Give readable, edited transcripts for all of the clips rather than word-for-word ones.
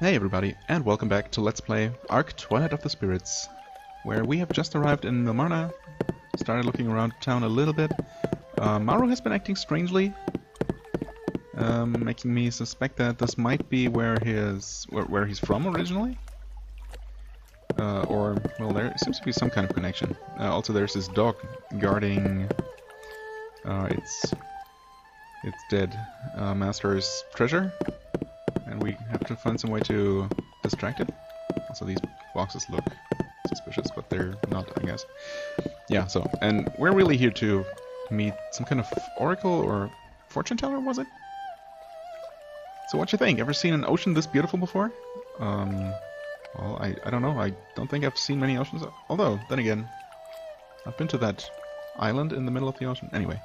Hey everybody, and welcome back to Let's Play Ark Twilight of the Spirits, where we have just arrived in Yumalnoh, started looking around town a little bit. Maru has been acting strangely, making me suspect that this might be where he's from originally. Or, well, there seems to be some kind of connection. Also, there's this dog guarding its dead master's treasure. And we have to find some way to distract it. Also, these boxes look suspicious, but they're not, I guess. Yeah, so, and we're really here to meet some kind of oracle or fortune teller, was it? So what you think? Ever seen an ocean this beautiful before? Well, I don't know. I don't think I've seen many oceans. Although, then again, I've been to that island in the middle of the ocean. Anyway,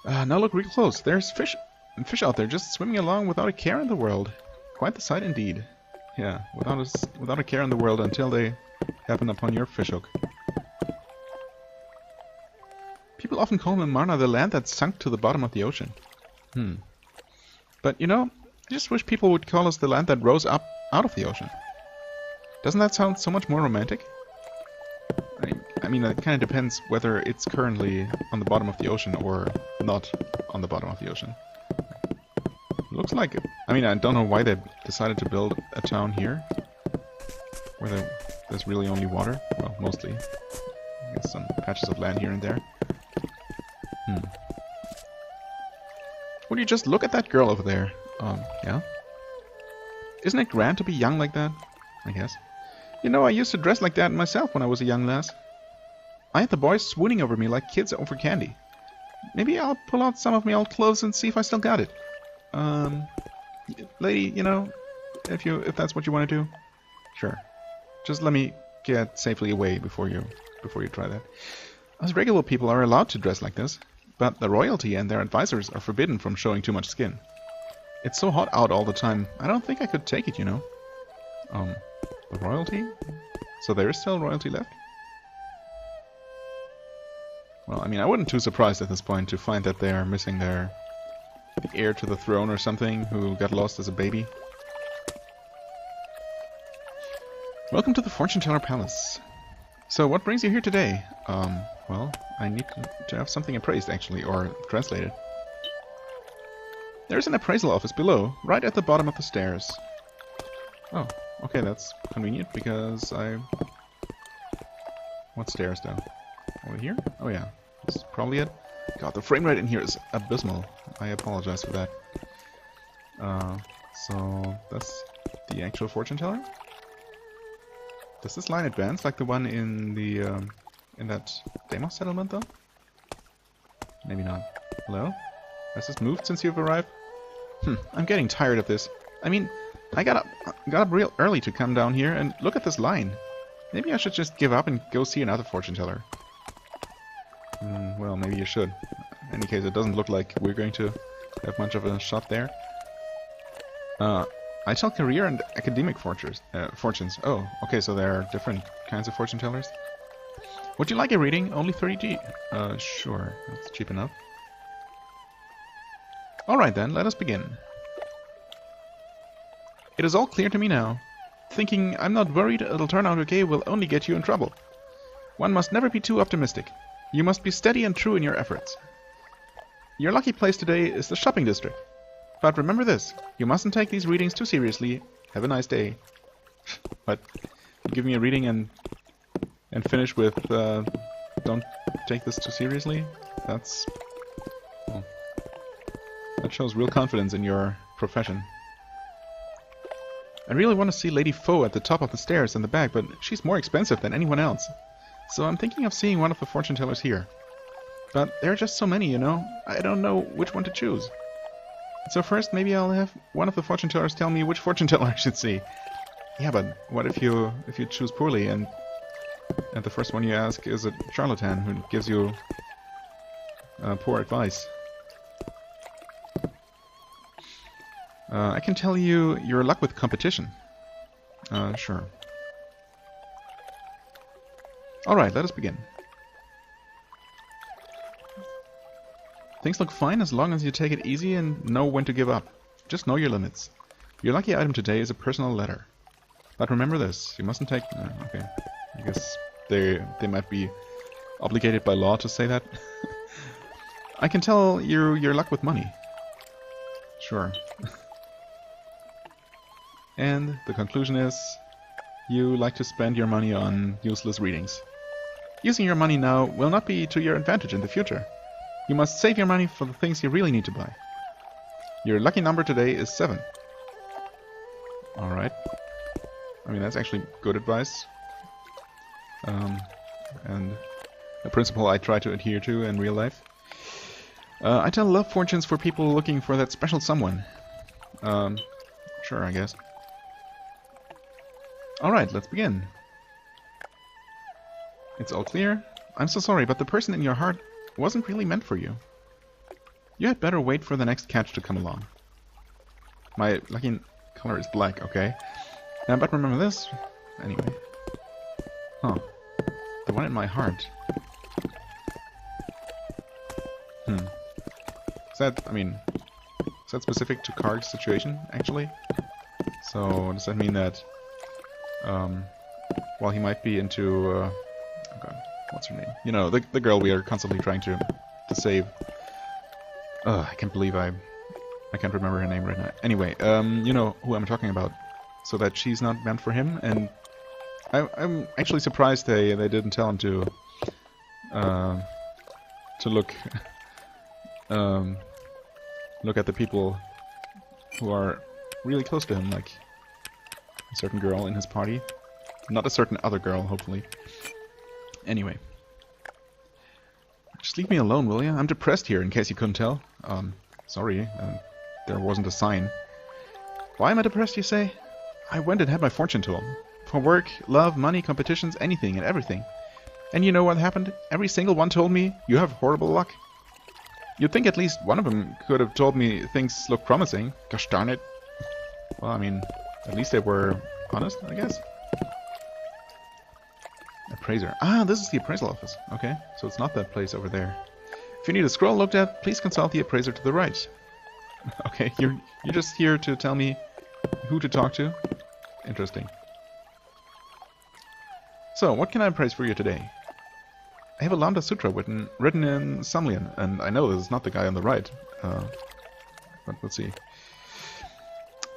now look real close. There's fish out there just swimming along without a care in the world. Quite the sight indeed. Yeah, without a care in the world until they happen upon your fishhook. People often call Yumalnoh the land that sunk to the bottom of the ocean. But you know, I just wish people would call us the land that rose up out of the ocean. Doesn't that sound so much more romantic? I mean, it kind of depends whether it's currently on the bottom of the ocean or not on the bottom of the ocean. Looks like it. I mean, I don't know why they decided to build a town here, where there's really only water. Well, mostly. I guess some patches of land here and there. Would you just look at that girl over there? Yeah? Isn't it grand to be young like that? I guess. You know, I used to dress like that myself when I was a young lass. I had the boys swooning over me like kids over candy. Maybe I'll pull out some of my old clothes and see if I still got it. Lady, you know, if that's what you want to do, sure. Just let me get safely away before you try that. Us regular people are allowed to dress like this, but the royalty and their advisors are forbidden from showing too much skin. It's so hot out all the time. I don't think I could take it, you know. The royalty? So there is still royalty left? Well, I mean, I wasn't too surprised at this point to find that they are missing the heir to the throne or something who got lost as a baby. Welcome to the Fortune Teller Palace. So, what brings you here today? Well, I need to have something appraised, actually, or translated. There's an appraisal office below, right at the bottom of the stairs. Oh, okay, that's convenient, because What stairs, though? Over here? Oh, yeah. That's probably it. God, the frame rate in here is abysmal. I apologize for that. So that's the actual fortune teller. Does this line advance like the one in the in that Deimos settlement, though? Maybe not. Hello? Has this moved since you've arrived? I'm getting tired of this. I mean, I got up real early to come down here and look at this line. Maybe I should just give up and go see another fortune teller. Well, maybe you should. In any case, it doesn't look like we're going to have much of a shot there. I tell career and academic fortunes. Oh, okay, so there are different kinds of fortune tellers. Would you like a reading? Only 30G. Sure. That's cheap enough. Alright then, let us begin. It is all clear to me now. Thinking I'm not worried it'll turn out okay will only get you in trouble. One must never be too optimistic. You must be steady and true in your efforts. Your lucky place today is the shopping district. But remember this, you mustn't take these readings too seriously. Have a nice day. But give me a reading and finish with don't take this too seriously? That's... well, that shows real confidence in your profession. I really want to see Lady Foe at the top of the stairs in the back, but she's more expensive than anyone else. So I'm thinking of seeing one of the fortune tellers here. But there are just so many, you know. I don't know which one to choose. So first, maybe I'll have one of the fortune tellers tell me which fortune teller I should see. Yeah, but what if you choose poorly and the first one you ask is a charlatan who gives you poor advice? I can tell you your luck with competition. Sure. Alright, let us begin. Things look fine as long as you take it easy and know when to give up. Just know your limits. Your lucky item today is a personal letter. But remember this, you mustn't take... okay. I guess they might be obligated by law to say that. I can tell your luck with money. Sure. And the conclusion is, you like to spend your money on useless readings. Using your money now will not be to your advantage in the future. You must save your money for the things you really need to buy. Your lucky number today is 7. Alright. I mean, that's actually good advice. And a principle I try to adhere to in real life. I tell love fortunes for people looking for that special someone. Sure, I guess. Alright, let's begin. It's all clear. I'm so sorry, but the person in your heart wasn't really meant for you. You had better wait for the next catch to come along. My lucky color is black, okay. But remember this. Anyway. Huh. The one in my heart. Is that, I mean, is that specific to Kharg's situation, actually? So, does that mean that, while he might be into, oh god, what's her name? You know, the girl we are constantly trying to save. I can't believe I can't remember her name right now. Anyway, you know who I'm talking about. So that she's not meant for him, and I'm actually surprised they didn't tell him to look look at the people who are really close to him, like a certain girl in his party. Not a certain other girl, hopefully. Anyway. Just leave me alone, will you? I'm depressed here, in case you couldn't tell. Sorry, there wasn't a sign. Why am I depressed, you say? I went and had my fortune told. For work, love, money, competitions, anything and everything. And you know what happened? Every single one told me, you have horrible luck. You'd think at least one of them could have told me things look promising. Gosh darn it. Well, I mean, at least they were honest, I guess. Appraiser. Ah, this is the appraisal office. Okay, so it's not that place over there. If you need a scroll looked at, please consult the appraiser to the right. Okay, you're just here to tell me who to talk to? Interesting. So, what can I appraise for you today? I have a Lambda Sutra written in Samlian, and I know this is not the guy on the right. But let's see.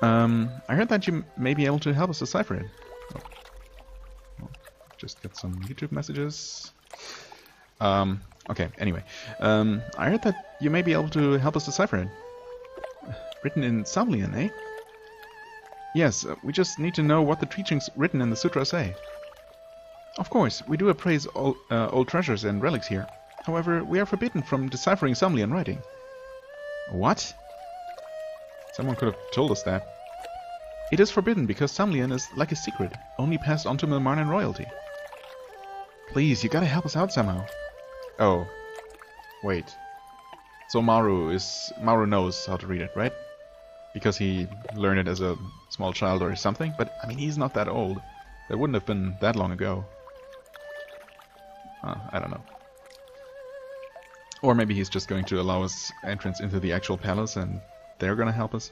I heard that you may be able to help us decipher it. Just get some YouTube messages. Okay, anyway. I heard that you may be able to help us decipher it. Written in Samlian, eh? Yes, we just need to know what the teachings written in the sutra say. Of course, we do appraise all, old treasures and relics here. However, we are forbidden from deciphering Samlian writing. What? Someone could have told us that. It is forbidden because Samlian is like a secret, only passed on to Milmarnan royalty. Please, you gotta help us out somehow. Oh. Wait. So Maru knows how to read it, right? Because he learned it as a small child or something, but I mean, he's not that old. That wouldn't have been that long ago. I don't know. Or maybe he's just going to allow us entrance into the actual palace and they're gonna help us.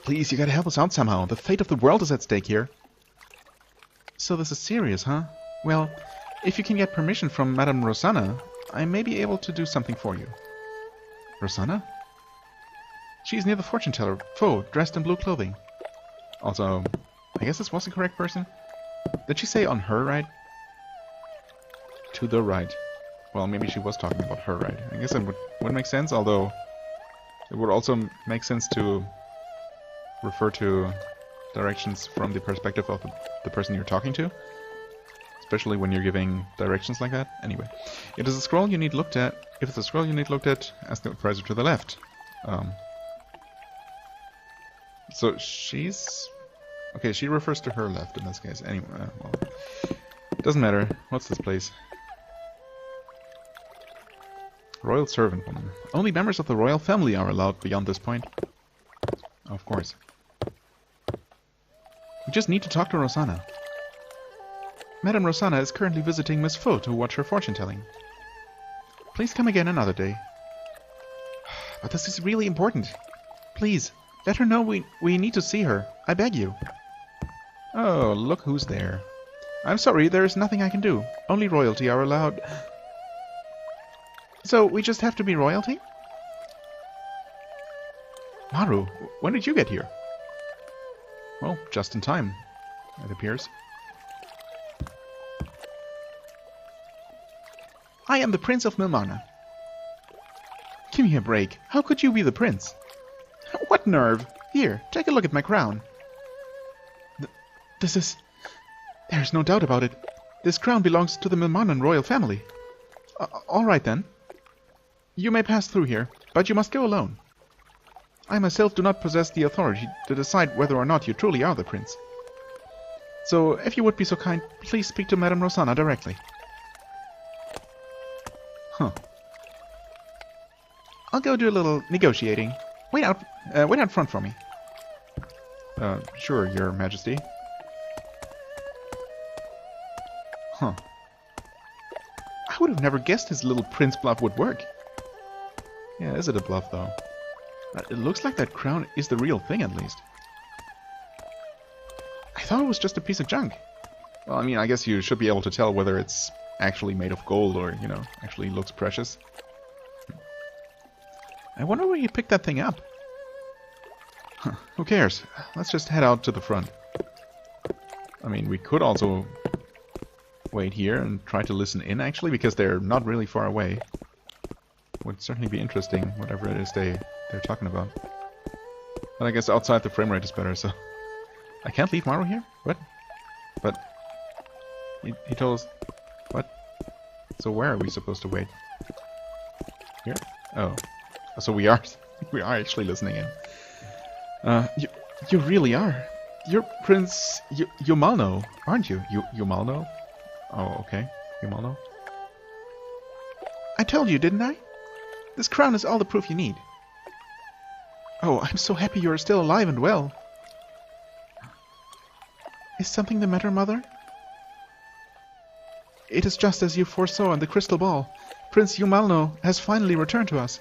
Please, you gotta help us out somehow. The fate of the world is at stake here. So this is serious, huh? Well, if you can get permission from Madame Rosanna, I may be able to do something for you. Rosanna? She's near the fortune teller, Faux, dressed in blue clothing. Also, I guess this was the correct person. Did she say on her right? To the right. Well, maybe she was talking about her right. I guess that would make sense, although it would also make sense to refer to directions from the perspective of the person you're talking to. Especially when you're giving directions like that. Anyway, it is a scroll you need looked at. If it's a scroll you need looked at, ask the appraiser to the left. So she's... Okay, she refers to her left in this case. Anyway, well, doesn't matter. What's this place? Royal servant woman. Only members of the royal family are allowed beyond this point. Of course. We just need to talk to Rosanna. Madame Rosanna is currently visiting Miss Faux to watch her fortune-telling. Please come again another day. But this is really important. Please, Let her know we need to see her. I beg you. Oh, look who's there. I'm sorry, there is nothing I can do. Only royalty are allowed. So, we just have to be royalty? Maru, when did you get here? Well, just in time, it appears. I am the Prince of Yumalnoh. Give me a break. How could you be the prince? What nerve! Here, take a look at my crown. This is... There's no doubt about it. This crown belongs to the Yumalnoh royal family. Alright then. You may pass through here, but you must go alone. I myself do not possess the authority to decide whether or not you truly are the prince. So, if you would be so kind, please speak to Madame Rosanna directly. Huh. I'll go do a little negotiating. Wait out front for me. Sure, Your Majesty. Huh. I would have never guessed his little prince bluff would work. Yeah, is it a bluff, though? It looks like that crown is the real thing, at least. I thought it was just a piece of junk. Well, I mean, I guess you should be able to tell whether it's actually made of gold or, you know, actually looks precious. I wonder where you picked that thing up. Huh, who cares? Let's just head out to the front. I mean, we could also wait here and try to listen in, actually, because they're not really far away. Would certainly be interesting, whatever it is they're talking about. But I guess outside the frame rate is better, so... I can't leave Maru here? What? But... He told us... What? So where are we supposed to wait? Here? Oh. So we are actually listening in. You really are. You're Prince Yumalnoh, aren't you? Yumalnoh? Oh, okay. Yumalnoh. I told you, didn't I? This crown is all the proof you need. Oh, I'm so happy you are still alive and well. Is something the matter, Mother? It is just as you foresaw in the crystal ball. Prince Yumalnoh has finally returned to us.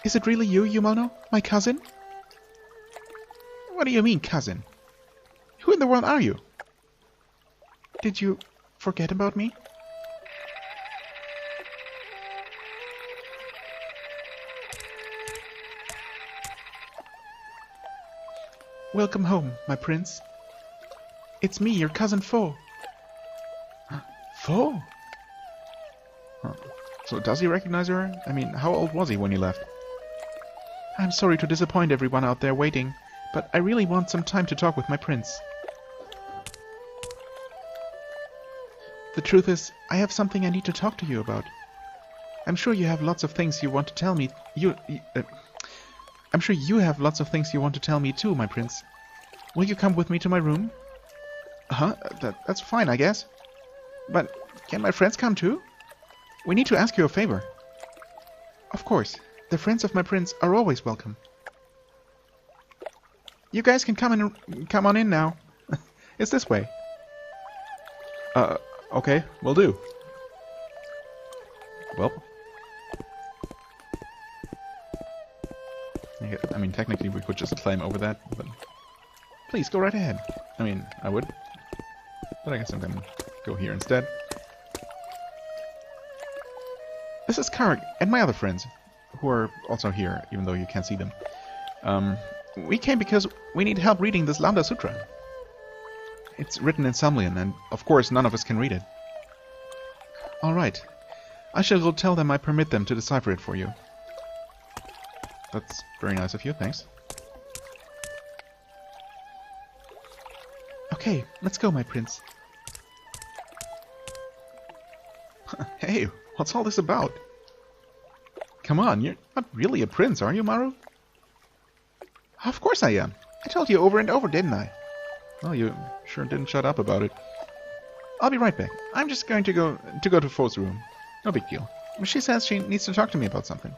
Is it really you, Yumalnoh, my cousin? What do you mean, cousin? Who in the world are you? Did you forget about me? Welcome home, my prince. It's me, your cousin Fo. Fo? Huh. So does he recognize her? I mean, how old was he when he left? I'm sorry to disappoint everyone out there waiting, but I really want some time to talk with my prince. The truth is, I have something I need to talk to you about. I'm sure you have lots of things you want to tell me. I'm sure you have lots of things you want to tell me too, my prince. Will you come with me to my room? Huh? That's fine, I guess. But can my friends come too? We need to ask you a favor. Of course. The friends of my prince are always welcome. You guys can come on in now. It's this way. Okay, will do. Well. I mean, technically we could just climb over that, but... Please, go right ahead. I mean, I would. But I guess I'm gonna go here instead. This is Kharg and my other friends, who are also here, even though you can't see them. We came because we need help reading this Lambda Sutra. It's written in Samlian, and of course none of us can read it. Alright. I shall go tell them I permit them to decipher it for you. That's very nice of you, thanks. Okay, let's go, my prince. Hey, what's all this about? Come on, you're not really a prince, are you, Maru? Of course I am. I told you over and over, didn't I? Well, you sure didn't shut up about it. I'll be right back. I'm just going to go to Fo's room. No big deal. She says she needs to talk to me about something.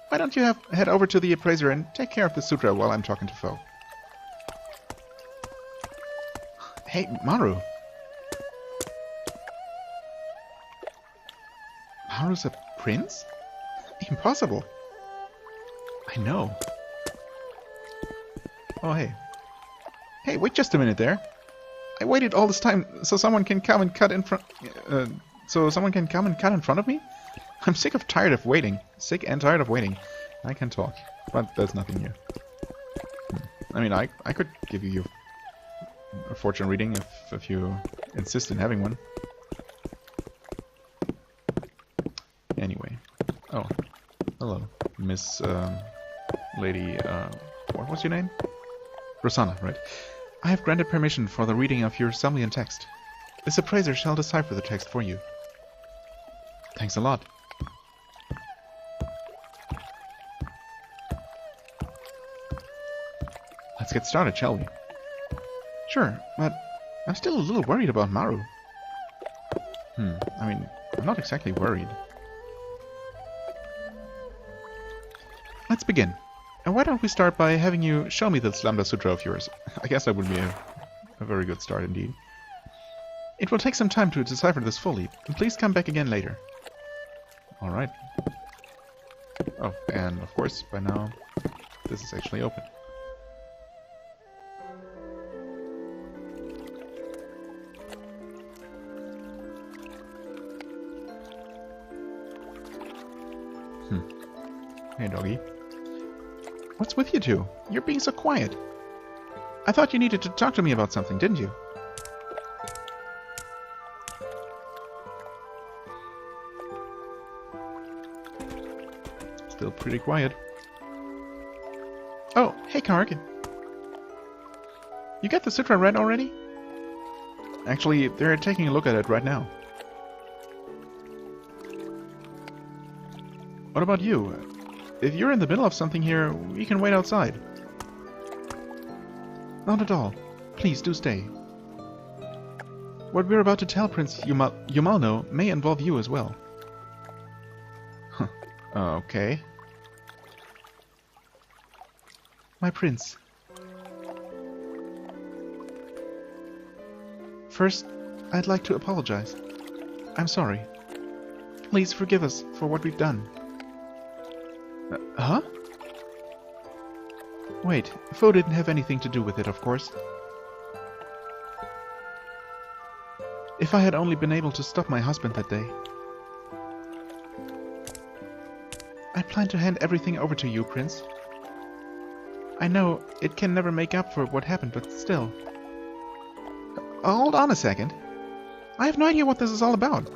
Why don't you head over to the appraiser and take care of the sutra while I'm talking to Fo? Hey, Maru. Maru's a prince? Impossible. I know. Oh, hey. Hey, wait just a minute there. I waited all this time so someone can come and cut in front... in front of me? I'm sick and tired of waiting. Sick and tired of waiting. I can talk, but there's nothing here. I mean, I could give you a fortune reading if you insist in having one. Anyway. Oh. Hello, Miss, Lady, what was your name? Rosanna, right? I have granted permission for the reading of your Sumlian text. This appraiser shall decipher the text for you. Thanks a lot. Let's get started, shall we? Sure, but I'm still a little worried about Maru. I mean, I'm not exactly worried. Let's begin. And why don't we start by having you show me this Lambda Sutra of yours? I guess that would be a very good start indeed. It will take some time to decipher this fully. Please come back again later. Alright. Oh, and of course, by now, this is actually open. Hey, doggy. What's with you two? You're being so quiet. I thought you needed to talk to me about something, didn't you? Still pretty quiet. Oh, hey Kharg. You got the sutra read already? Actually, they're taking a look at it right now. What about you? If you're in the middle of something here, we can wait outside. Not at all. Please do stay. What we're about to tell Prince Yumalnoh may involve you as well. Huh. Okay. My prince. First, I'd like to apologize. I'm sorry. Please forgive us for what we've done. Huh? Wait, Fo didn't have anything to do with it, of course. If I had only been able to stop my husband that day. I plan to hand everything over to you, Prince. I know it can never make up for what happened, but still. Hold on a second. I have no idea what this is all about.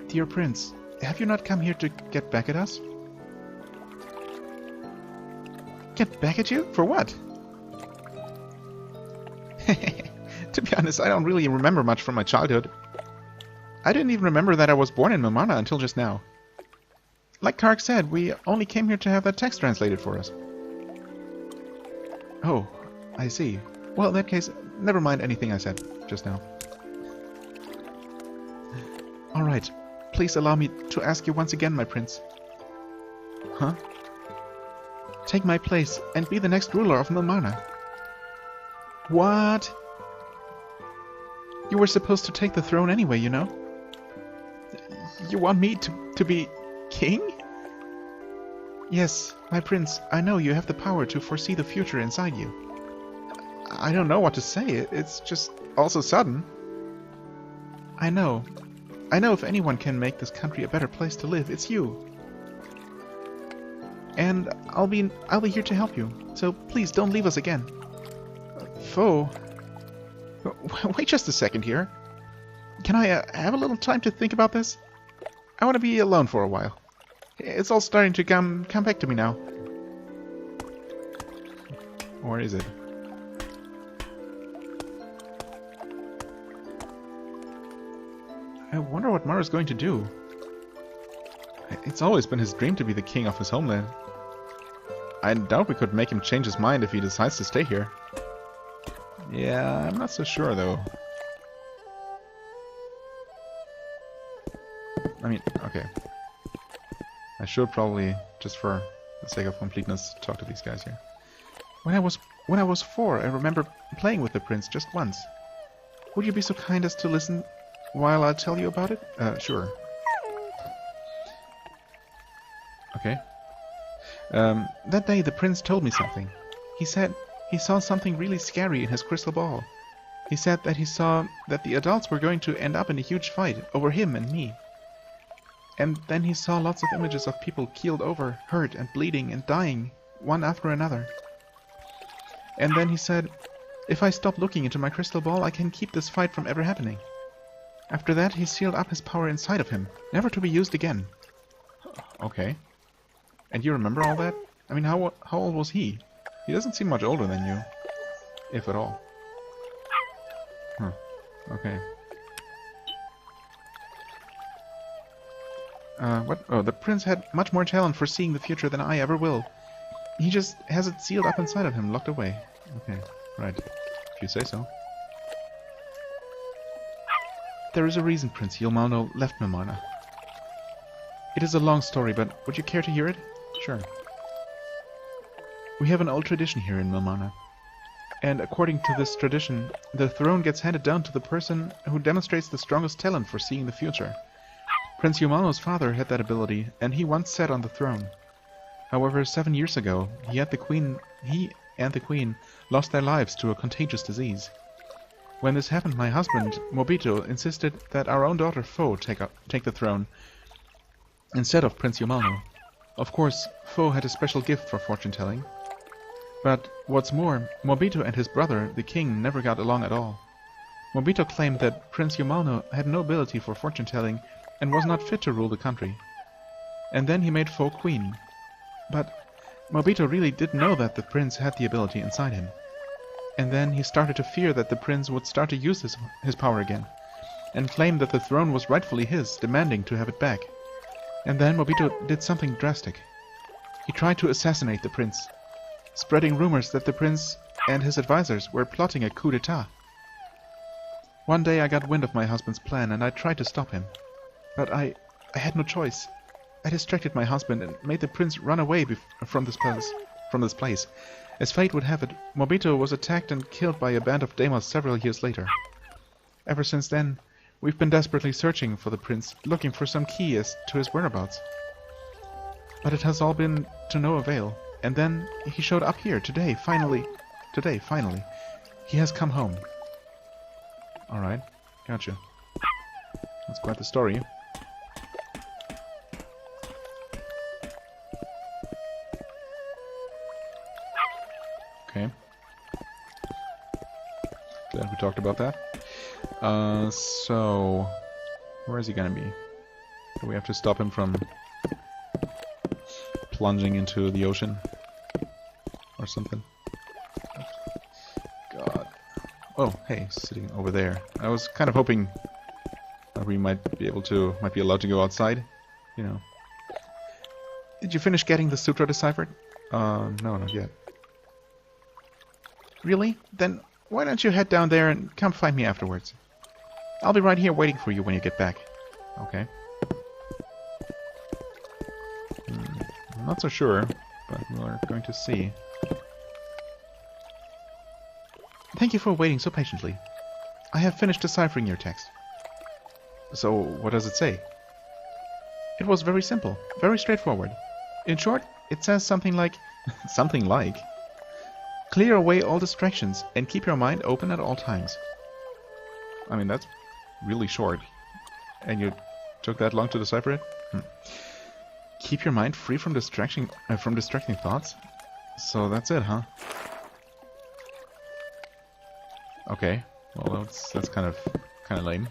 Dear Prince, have you not come here to get back at us? Get back at you? For what? To be honest, I don't really remember much from my childhood. I didn't even remember that I was born in Momana until just now. Like Kharg said, we only came here to have that text translated for us. Oh, I see. Well, in that case, never mind anything I said just now. Alright, please allow me to ask you once again, my prince. Huh? Take my place and be the next ruler of Momana. What? You were supposed to take the throne anyway, you know? You want me to be king? Yes, my prince, I know you have the power to foresee the future inside you. I don't know what to say, it's just all so sudden. I know if anyone can make this country a better place to live, it's you. And I'll be here to help you, so please don't leave us again. Fo... Wait just a second here. Can I have a little time to think about this? I want to be alone for a while. It's all starting to come back to me now. Or is it? I wonder what Maru's going to do. It's always been his dream to be the king of his homeland. I doubt we could make him change his mind if he decides to stay here. Yeah, I'm not so sure though. I mean, okay. I should probably, just for the sake of completeness, talk to these guys here. When I was 4, I remember playing with the prince just once. Would you be so kind as to listen while I tell you about it? Sure. Okay. That day the prince told me something. He said he saw something really scary in his crystal ball. He said that he saw that the adults were going to end up in a huge fight over him and me. And then he saw lots of images of people keeled over, hurt and bleeding and dying, one after another. And then he said, if I stop looking into my crystal ball, I can keep this fight from ever happening. After that, he sealed up his power inside of him, never to be used again. Okay. And you remember all that? I mean, how old was he? He doesn't seem much older than you. If at all. Huh. Okay. What? Oh, the prince had much more talent for seeing the future than I ever will. He just has it sealed up inside of him, locked away. Okay, right. If you say so. There is a reason Prince Yumalnoh left Yumalnoh. It is a long story, but would you care to hear it? Sure. We have an old tradition here in Yumalnoh. And according to this tradition, the throne gets handed down to the person who demonstrates the strongest talent for seeing the future. Prince Yumalnoh's father had that ability, and he once sat on the throne. However, 7 years ago, he and the queen lost their lives to a contagious disease. When this happened, my husband, Mobito, insisted that our own daughter Fo take the throne instead of Prince Yumalnoh. Of course, Fo had a special gift for fortune-telling. But what's more, Mobito and his brother, the king, never got along at all. Mobito claimed that Prince Yumalnoh had no ability for fortune-telling and was not fit to rule the country. And then he made Fo queen. But Mobito really didn't know that the prince had the ability inside him. And then he started to fear that the prince would start to use his power again, and claimed that the throne was rightfully his, demanding to have it back. And then Mobito did something drastic. He tried to assassinate the prince, spreading rumors that the prince and his advisors were plotting a coup d'etat. One day I got wind of my husband's plan and I tried to stop him. But I had no choice. I distracted my husband and made the prince run away from this place. As fate would have it, Mobito was attacked and killed by a band of Daimos several years later. Ever since then, we've been desperately searching for the prince, looking for some key as to his whereabouts. But it has all been to no avail. And then he showed up here today, finally. Today, finally. He has come home. Alright, gotcha. That's quite the story. Okay. Glad we talked about that. So... where is he gonna be? Do we have to stop him from plunging into the ocean? Or something? God. Oh, hey, sitting over there. I was kind of hoping that we might be allowed to go outside. You know. Did you finish getting the sutra deciphered? No, not yet. Really? Then why don't you head down there and come find me afterwards? I'll be right here waiting for you when you get back. Okay. I'm not so sure, but we're going to see. Thank you for waiting so patiently. I have finished deciphering your text. So, what does it say? It was very simple, very straightforward. In short, it says something like... something like... clear away all distractions and keep your mind open at all times. I mean, that's really short. And you took that long to decipher it? Keep your mind free from distracting thoughts? So that's it, huh? Okay. Well, that's kind of lame.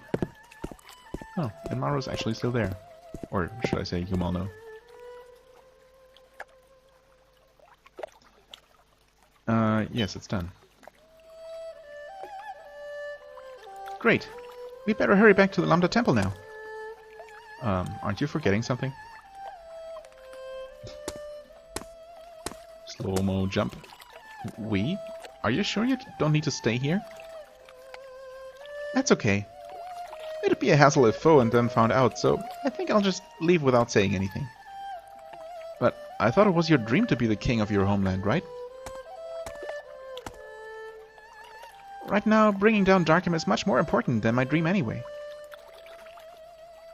Oh, and Maru's actually still there. Or should I say Yumalnoh? Yes, it's done. Great. We better hurry back to the Lambda Temple now. Aren't you forgetting something? Slow-mo jump. We? Are you sure you don't need to stay here? That's okay. It'd be a hassle if Fo and them found out, so I think I'll just leave without saying anything. But I thought it was your dream to be the king of your homeland, right? Right now, bringing down Darkham is much more important than my dream anyway.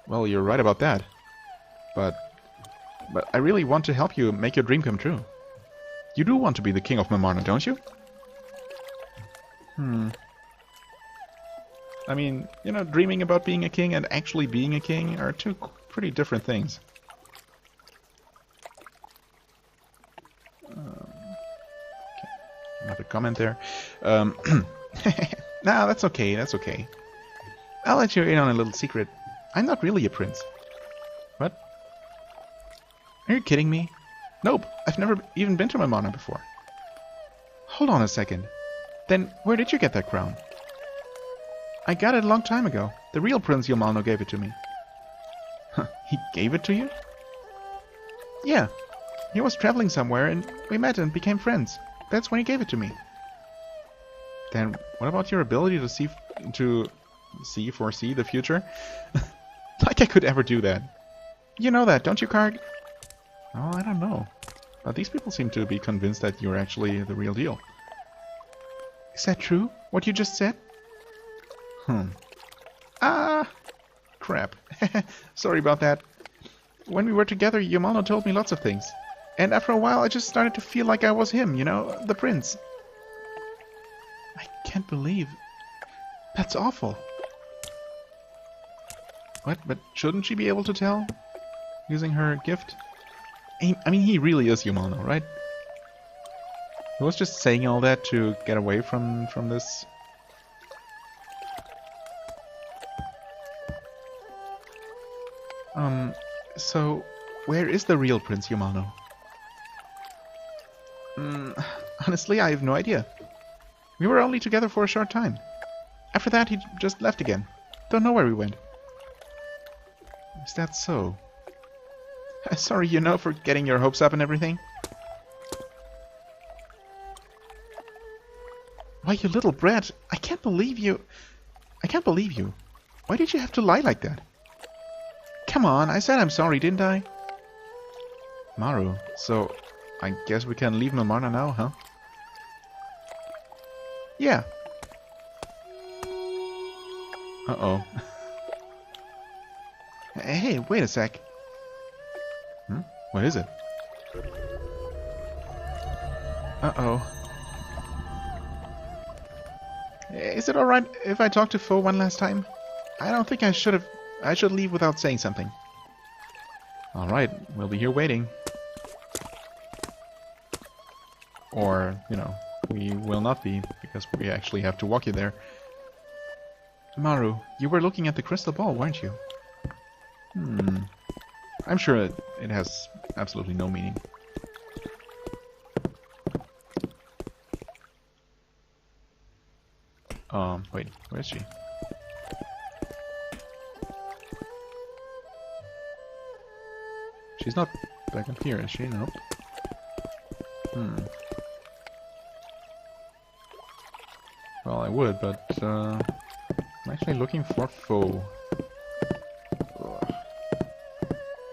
Well, you're right about that. But but I really want to help you make your dream come true. You do want to be the king of Yumalnoh, don't you? I mean, you know, dreaming about being a king and actually being a king are two pretty different things. Okay. Another comment there. Nah, that's okay, that's okay. I'll let you in on a little secret. I'm not really a prince. What? Are you kidding me? Nope, I've never even been to Yumalnoh before. Hold on a second. Then, where did you get that crown? I got it a long time ago. The real Prince Yumalnoh gave it to me. Huh, he gave it to you? Yeah. He was traveling somewhere and we met and became friends. That's when he gave it to me. Then, what about your ability to foresee the future? Like I could ever do that. You know that, don't you, Kharg? Oh, I don't know. But these people seem to be convinced that you're actually the real deal. Is that true, what you just said? Crap. Sorry about that. When we were together, Yumalnoh told me lots of things. And after a while, I just started to feel like I was him, you know, the prince. I can't believe... That's awful. What? But shouldn't she be able to tell? Using her gift? I mean, he really is Yumalnoh, right? He was just saying all that to get away from this. So, where is the real Prince Yumalnoh? Honestly, I have no idea. We were only together for a short time. After that, he just left again. Don't know where he went. Is that so? Sorry, you know, for getting your hopes up and everything. Why, you little brat, I can't believe you. I can't believe you. Why did you have to lie like that? Come on, I said I'm sorry, didn't I? Maru, so I guess we can leave Yumalnoh now, huh? Yeah. Uh-oh. Hey, wait a sec. What is it? Uh-oh. Is it alright if I talk to Fo one last time? I don't think I should leave without saying something. Alright, we'll be here waiting. Or, you know, we will not be, because we actually have to walk you there. Maru, you were looking at the crystal ball, weren't you? I'm sure it has absolutely no meaning. Wait, where is she? She's not back up here, is she? Nope. Well, I would, but I'm actually looking for Fo.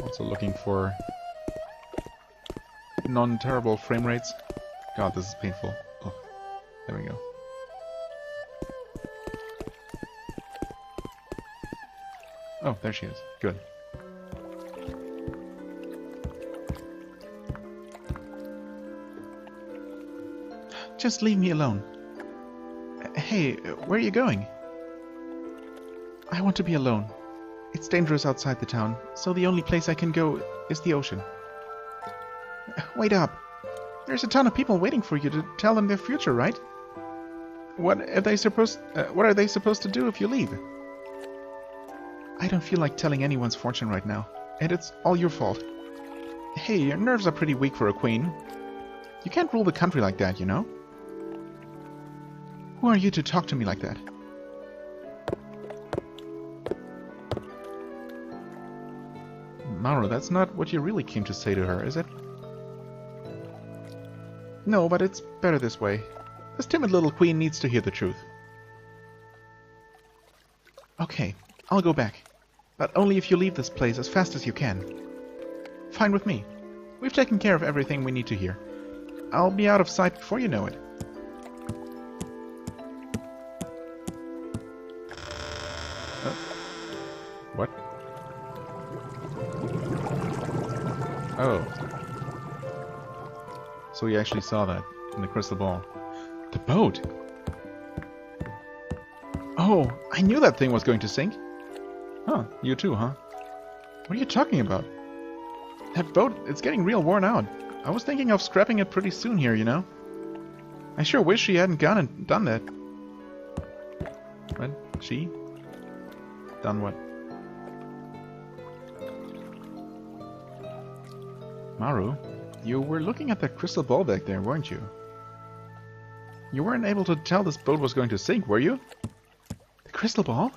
Also looking for non-terrible frame rates. God, this is painful. Oh, there we go. Oh, there she is. Good. Just leave me alone. Hey, where are you going? I want to be alone. It's dangerous outside the town, so the only place I can go is the ocean. Wait up. There's a ton of people waiting for you to tell them their future, right? What are they supposed to do if you leave? I don't feel like telling anyone's fortune right now, and it's all your fault. Hey, your nerves are pretty weak for a queen. You can't rule the country like that, you know? Who are you to talk to me like that? Maru, that's not what you really came to say to her, is it? No, but it's better this way. This timid little queen needs to hear the truth. Okay, I'll go back. But only if you leave this place as fast as you can. Fine with me. We've taken care of everything we need to here. I'll be out of sight before you know it. What? Oh. So he actually saw that in the crystal ball. The boat! Oh, I knew that thing was going to sink. Huh, you too, huh? What are you talking about? That boat, it's getting real worn out. I was thinking of scrapping it pretty soon here, you know? I sure wish she hadn't gone and done that. What? She? Done what? Maru, you were looking at that crystal ball back there, weren't you? You weren't able to tell this boat was going to sink, were you? The crystal ball?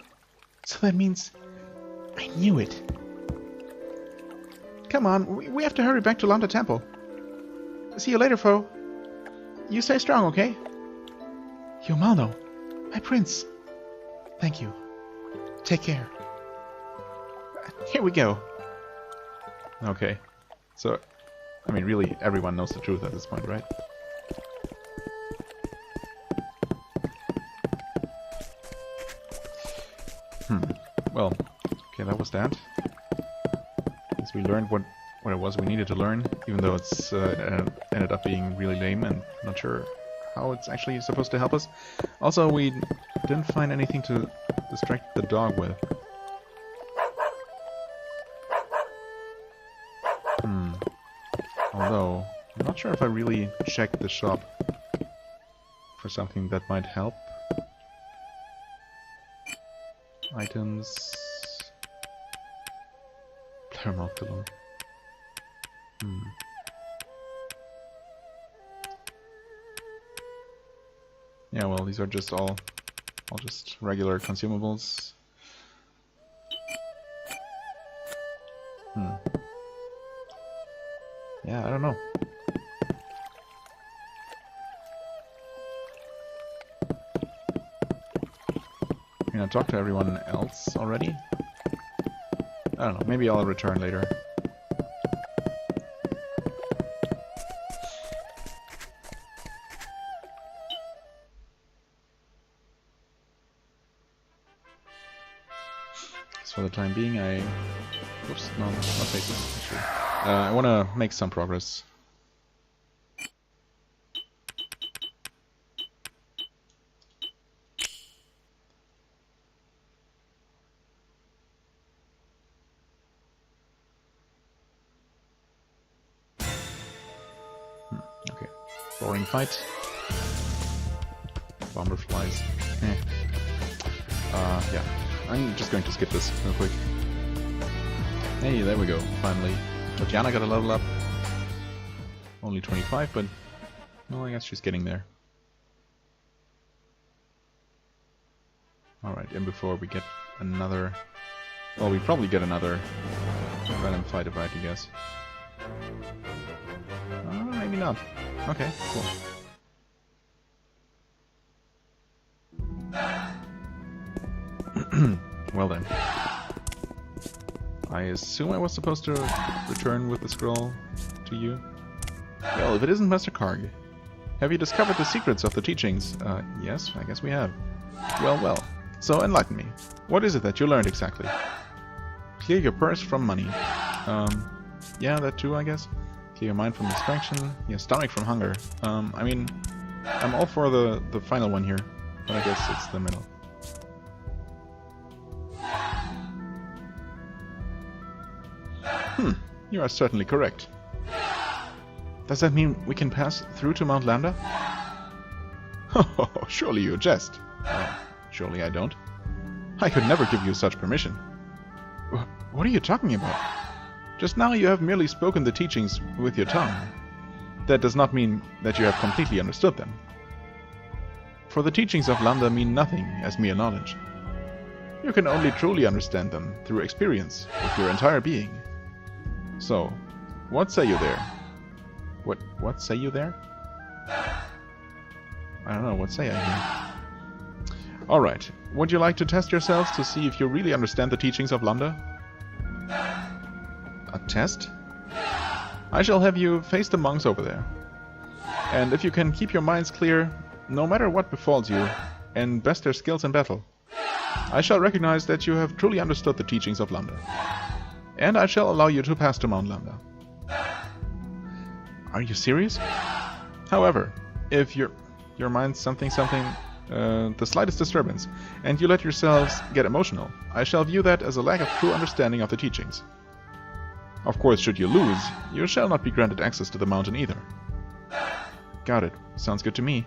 So that means... I knew it. Come on, we have to hurry back to Lambda Temple. See you later, foe. You stay strong, okay? Yumalnoh, my prince. Thank you. Take care. Here we go. Okay. So, I mean, really, everyone knows the truth at this point, right? Well, okay, that was that. Guess we learned what it was we needed to learn, even though it's ended up being really lame and not sure how it's actually supposed to help us. Also, we didn't find anything to distract the dog with. Although, I'm not sure if I really checked the shop for something that might help. Items... Caramel pillow. Yeah, well, these are just all just regular consumables. Yeah, I don't know. I mean, I talked to everyone else already. I don't know, maybe I'll return later. So for the time being, oops, no, not faces, actually. I want to make some progress. Okay. Boring fight. Bomber flies. Yeah. I'm just going to skip this real quick. Hey, there we go, finally. Tatiana got a level up. Only 25, but... well, I guess she's getting there. Alright, and before we get another... well, we probably get another random fight if I had to guess. Maybe not. Okay, cool. Well then. I assume I was supposed to return with the scroll to you? Well, if it isn't Master Kharg. Have you discovered the secrets of the teachings? Yes, I guess we have. Well. So enlighten me. What is it that you learned exactly? Clear your purse from money. Yeah, that too, I guess. Clear your mind from distraction. Your stomach from hunger. I mean, I'm all for the final one here, but I guess it's the middle. You are certainly correct. Does that mean we can pass through to Mount Lambda? Oh, surely you jest. Surely I don't. I could never give you such permission. What are you talking about? Just now you have merely spoken the teachings with your tongue. That does not mean that you have completely understood them. For the teachings of Lambda mean nothing as mere knowledge. You can only truly understand them through experience with your entire being. So, what say you there? What say you there? I don't know, what say I here? Alright, would you like to test yourselves to see if you really understand the teachings of Lambda? A test? I shall have you face the monks over there. And if you can keep your minds clear, no matter what befalls you, and best their skills in battle, I shall recognize that you have truly understood the teachings of Lambda. And I shall allow you to pass to Mount Lambda. Are you serious? However, if your mind's something, the slightest disturbance, and you let yourselves get emotional, I shall view that as a lack of true understanding of the teachings. Of course, should you lose, you shall not be granted access to the mountain either. Got it. Sounds good to me.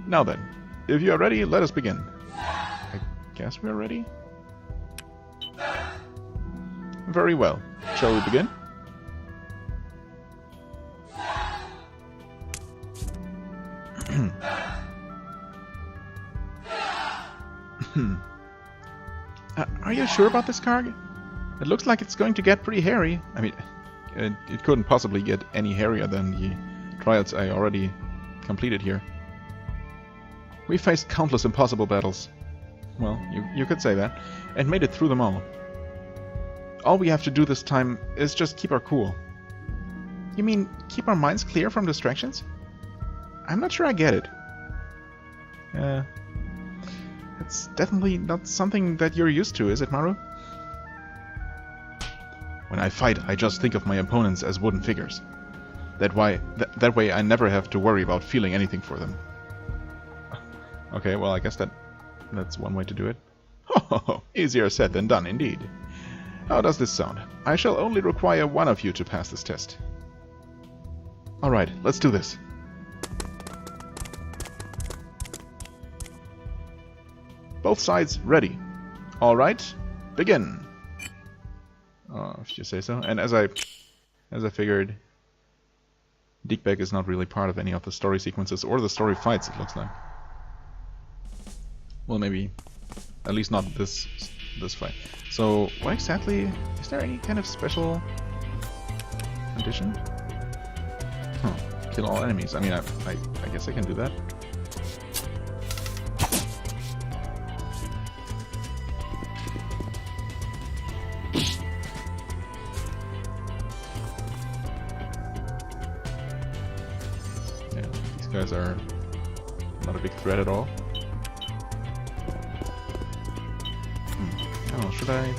Now then, if you are ready, let us begin. I guess we are ready? Very well. Shall we begin? Are you sure about this, Kharg? It looks like it's going to get pretty hairy. I mean, it couldn't possibly get any hairier than the trials I already completed here. We faced countless impossible battles. Well, you could say that. And made it through them all. All we have to do this time is just keep our cool. You mean keep our minds clear from distractions? I'm not sure I get it. It's definitely not something that you're used to, is it, Maru? When I fight, I just think of my opponents as wooden figures. That way I never have to worry about feeling anything for them. Okay, well, I guess that's one way to do it. Oh, easier said than done, indeed. How does this sound? I shall only require one of you to pass this test. Alright, let's do this. Both sides ready. Alright, begin. Oh, if you say so. And as I figured, Deekbek is not really part of any of the story sequences or the story fights, it looks like. Well, maybe at least not this fight. So, what exactly? Is there any kind of special condition? Huh. Kill all enemies. I mean, I guess I can do that. Yeah, these guys are not a big threat at all. Oh, should I?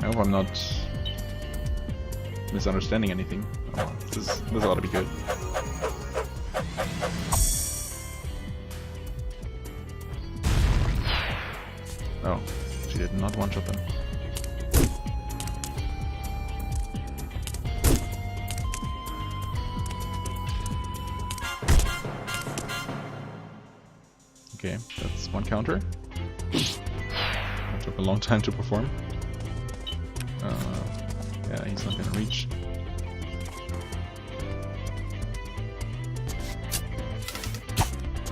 I hope I'm not misunderstanding anything. Oh, this ought to be good. Oh, she did not one-shot them. Okay, that's one counter. That took a long time to perform. Yeah, he's not gonna reach.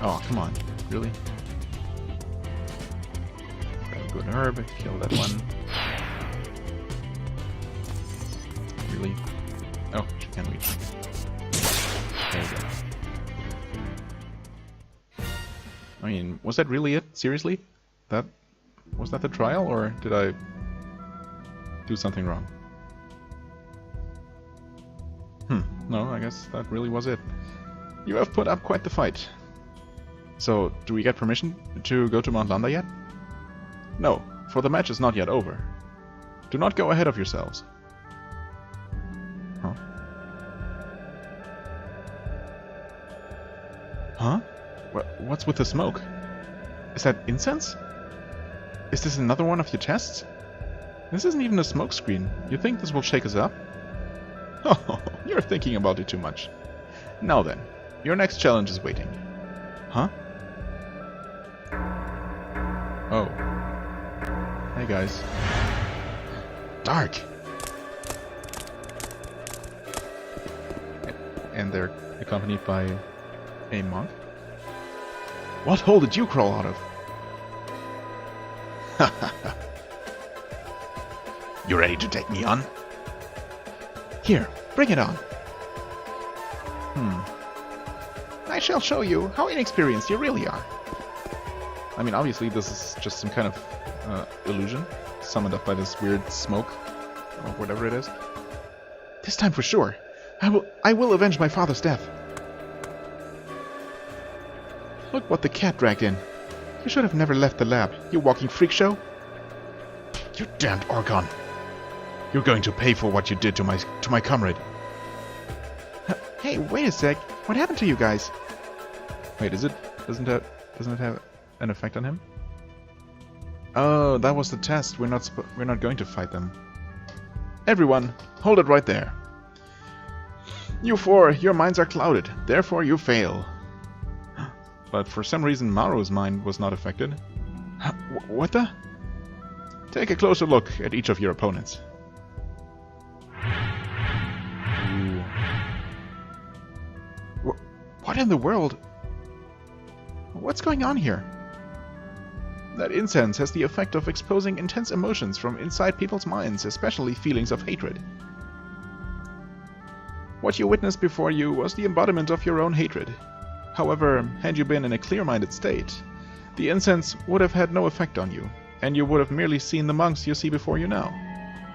Oh, come on. Really? Grab a good herb, kill that one. Really? Oh, she can reach. There we go. I mean, was that really it? Seriously? Was that the trial, or did I do something wrong? No, I guess that really was it. You have put up quite the fight. So, do we get permission to go to Mount Landa yet? No, for the match is not yet over. Do not go ahead of yourselves. Huh? Huh? What's with the smoke? Is that incense? Is this another one of your tests? This isn't even a smoke screen. You think this will shake us up? Oh, you're thinking about it too much. Now then, your next challenge is waiting. Huh? Oh. Hey guys. Darc! And they're accompanied by a monk? What hole did you crawl out of? You ready to take me on? Here, bring it on. I shall show you how inexperienced you really are. I mean, obviously this is just some kind of illusion summoned up by this weird smoke or whatever it is. This time for sure. I will avenge my father's death. Look what the cat dragged in. You should have never left the lab, you walking freak show. You damned Orgon. You're going to pay for what you did to my comrade. Hey, wait a sec. What happened to you guys? Wait, is it? Doesn't it have an effect on him? Oh, that was the test. We're not going to fight them. Everyone, hold it right there. You four, your minds are clouded. Therefore, you fail. But for some reason, Maru's mind was not affected. What the? Take a closer look at each of your opponents. Ooh. What in the world? What's going on here? That incense has the effect of exposing intense emotions from inside people's minds, especially feelings of hatred. What you witnessed before you was the embodiment of your own hatred. However, had you been in a clear-minded state, the incense would have had no effect on you, and you would have merely seen the monks you see before you now.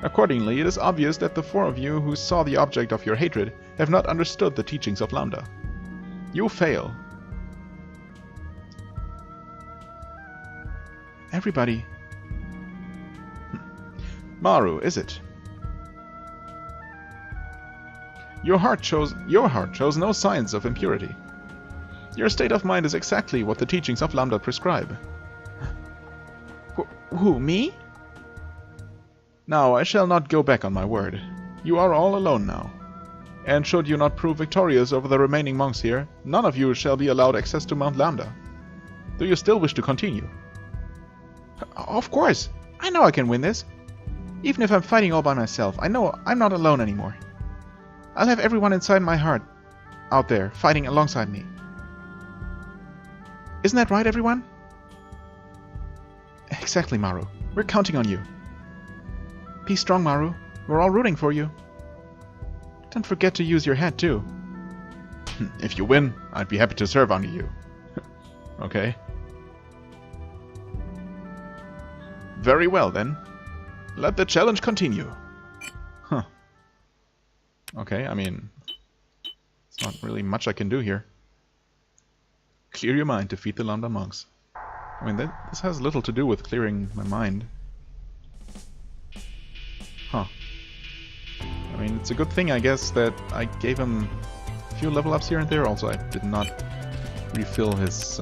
Accordingly, it is obvious that the four of you who saw the object of your hatred have not understood the teachings of Lambda. You fail. Everybody. Maru, is it? Your heart shows no signs of impurity. Your state of mind is exactly what the teachings of Lambda prescribe. Who, me? Now, I shall not go back on my word. You are all alone now. And should you not prove victorious over the remaining monks here, none of you shall be allowed access to Mount Lambda. Do you still wish to continue? Of course! I know I can win this! Even if I'm fighting all by myself, I know I'm not alone anymore. I'll have everyone inside my heart out there fighting alongside me. Isn't that right, everyone? Exactly, Maru. We're counting on you. Be strong, Maru. We're all rooting for you. Don't forget to use your head, too. If you win, I'd be happy to serve under you. Okay. Very well, then. Let the challenge continue. Huh. Okay, I mean, it's not really much I can do here. Clear your mind, defeat the Lambda monks. I mean, this has little to do with clearing my mind. Huh. I mean, it's a good thing, I guess, that I gave him a few level ups here and there. Also, I did not refill his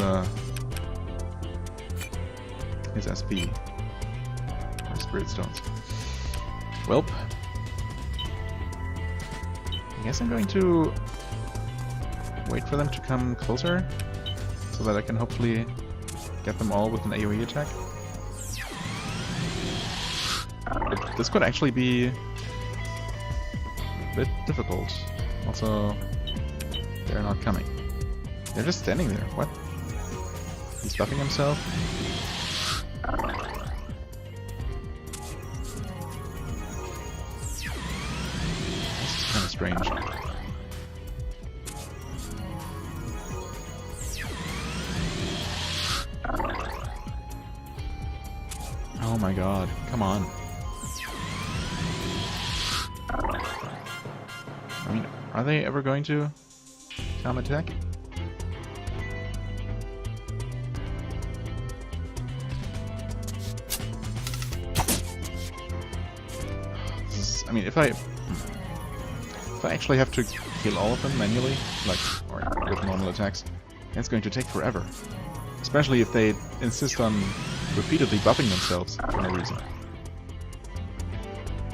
SP. Or Spirit Stones. Welp. I guess I'm going to wait for them to come closer, so that I can hopefully get them all with an AoE attack. But this could actually be a bit difficult. Also, they're not coming. They're just standing there. What? He's stuffing himself? This is kind of strange. Oh my god, come on. I mean, are they ever going to come attack? I mean, if I actually have to kill all of them manually, like, or with normal attacks, it's going to take forever. Especially if they insist on repeatedly buffing themselves for no reason.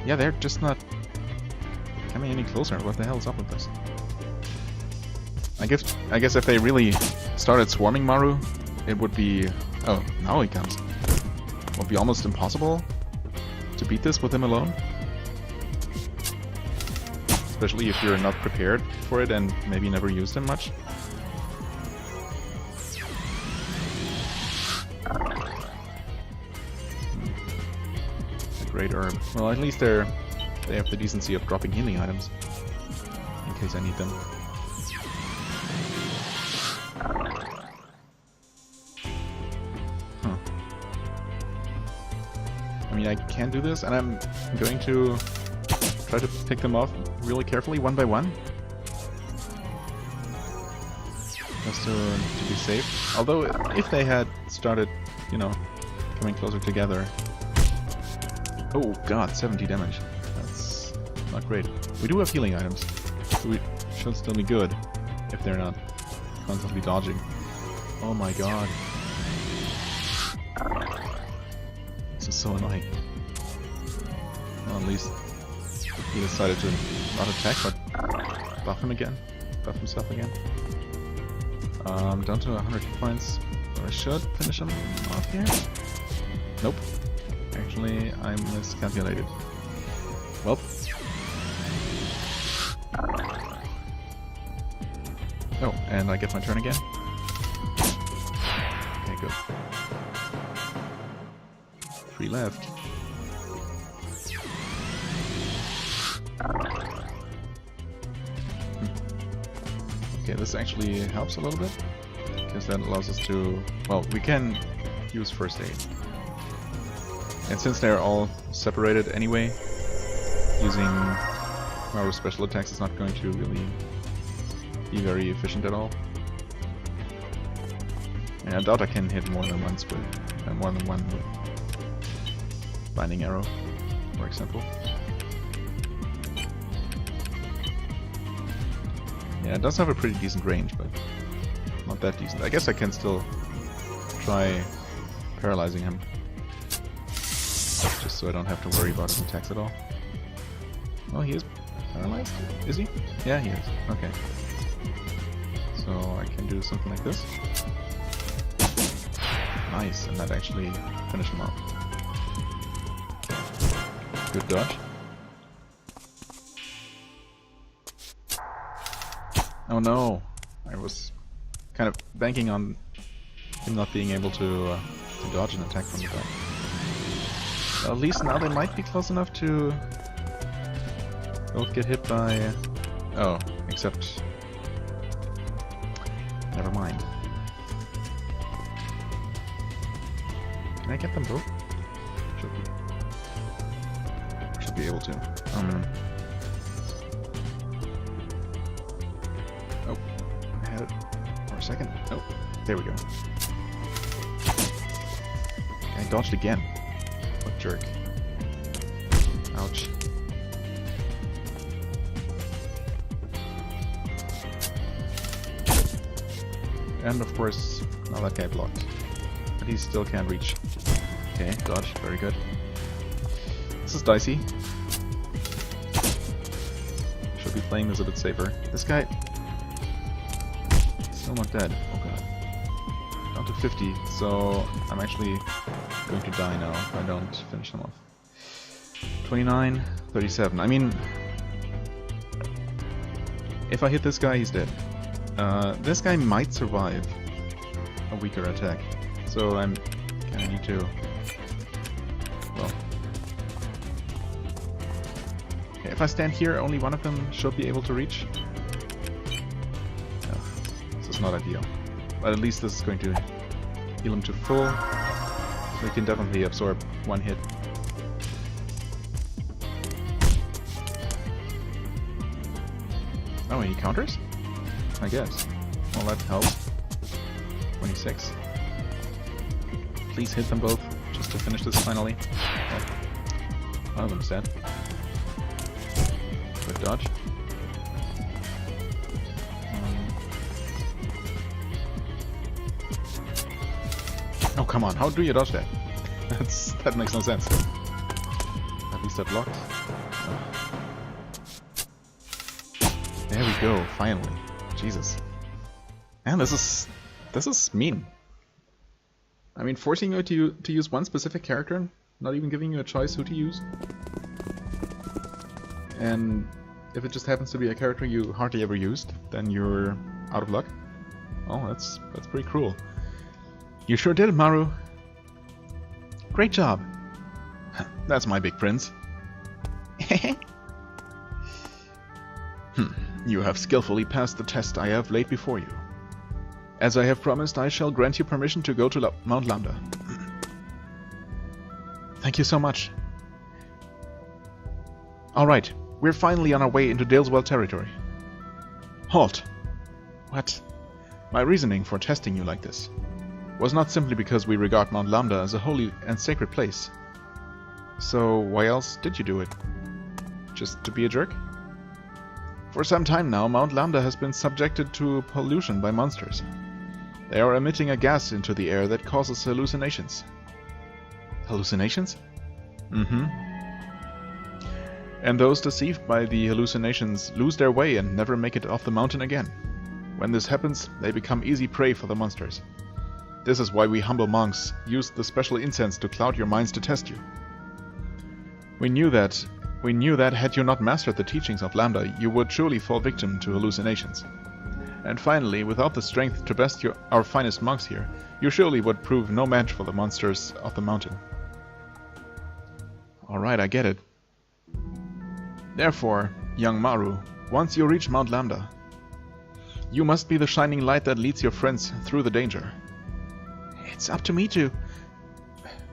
Yeah, they're just not coming any closer. What the hell is up with this? I guess if they really started swarming Maru, it would be... Oh, now he comes. It would be almost impossible to beat this with him alone. Especially if you're not prepared for it and maybe never used him much. Great herb. Well, at least they have the decency of dropping healing items in case I need them. Huh. I mean, I can do this, and I'm going to try to pick them off really carefully, one by one. Just to be safe. Although, if they had started you know, coming closer together. Oh god, 70 damage. That's not great. We do have healing items, so we should still be good if they're not constantly dodging. Oh my god. This is so annoying. Well, at least he decided to not attack, but buff him again. Buff himself again. Down to 100 hit points. Or I should finish him off here? Nope. Actually, I miscalculated. Well. Oh, and I get my turn again. Okay, good. 3 left. Okay, this actually helps a little bit, because that allows us to... Well, we can use first aid. And since they're all separated anyway, using our special attacks is not going to really be very efficient at all. And I doubt I can hit more than once with more than one with Binding Arrow, for example. Yeah, it does have a pretty decent range, but not that decent. I guess I can still try paralyzing him, just so I don't have to worry about his attacks at all. Well, he is paralyzed? Is he? Yeah, he is. Okay. So I can do something like this. Nice, and that actually finished him off. Good dodge. Oh no! I was kind of banking on him not being able to dodge an attack from the back. Well, at least now they might be close enough to both get hit by... Oh, except... Never mind. Can I get them both? Should be able to. Oh, I had it for a second. Oh, there we go. I dodged again. What jerk. Ouch. And of course, now that guy blocked. But he still can't reach. Okay, dodge, very good. This is dicey. Should be playing this a bit safer. This guy... still not dead. Oh god. Down to 50, so I'm actually going to die now if I don't finish him off. 29, 37. I mean... if I hit this guy, he's dead. This guy might survive a weaker attack, so I'm kinda need to... well... okay, if I stand here, only one of them should be able to reach. No, this is not ideal. But at least this is going to heal him to full, so he can definitely absorb one hit. Oh, and he counters? I guess. Well, that helps. 26. Please hit them both, just to finish this finally. Oh. One of them's dead. Good dodge. Oh, come on, how do you dodge that? That makes no sense. At least that blocked. Oh. There we go, finally. Jesus. Man, this is mean. I mean, forcing you to use one specific character, not even giving you a choice who to use. And if it just happens to be a character you hardly ever used, then you're out of luck. Oh, that's pretty cruel. You sure did it, Maru. Great job. That's my big prince. You have skillfully passed the test I have laid before you. As I have promised, I shall grant you permission to go to Mount Lambda. Thank you so much. Alright, we're finally on our way into Daleswell territory. Halt! What? My reasoning for testing you like this. was not simply because we regard Mount Lambda as a holy and sacred place. So why else did you do it? Just to be a jerk? For some time now, Mount Lambda has been subjected to pollution by monsters. They are emitting a gas into the air that causes hallucinations. Hallucinations? Mm-hmm. And those deceived by the hallucinations lose their way and never make it off the mountain again. When this happens, they become easy prey for the monsters. This is why we humble monks used the special incense to cloud your minds to test you. We knew that had you not mastered the teachings of Lambda, you would surely fall victim to hallucinations. And finally, without the strength to best our finest monks here, you surely would prove no match for the monsters of the mountain. Alright, I get it. Therefore, young Maru, once you reach Mount Lambda, you must be the shining light that leads your friends through the danger. It's up to me to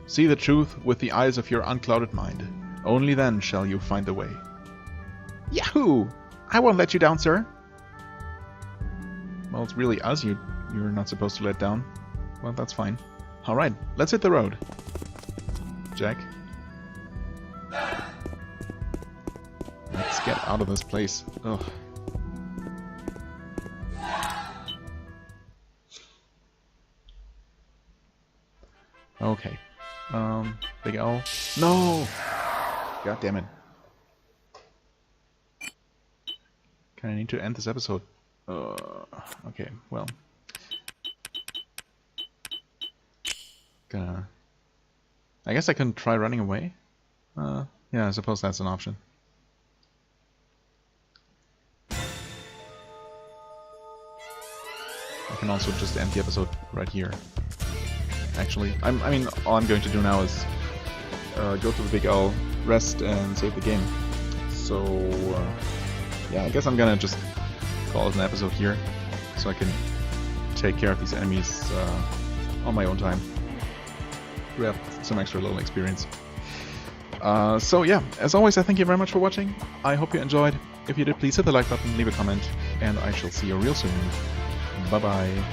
see the truth with the eyes of your unclouded mind. Only then shall you find the way. Yahoo! I won't let you down, sir. Well, it's really us you're not supposed to let down. Well, that's fine. Alright, let's hit the road. Jack. Let's get out of this place. Ugh. Okay. Big Owl. No! God damn it. Kinda need to end this episode. Okay, well. I guess I can try running away? Yeah, I suppose that's an option. I can also just end the episode right here. Actually, I mean, all I'm going to do now is go to the Big Owl, rest, and save the game. So, yeah, I guess I'm gonna just call it an episode here, so I can take care of these enemies on my own time. Grab some extra little experience. So yeah, as always, I thank you very much for watching. I hope you enjoyed. If you did, please hit the like button, leave a comment, and I shall see you real soon. Bye bye.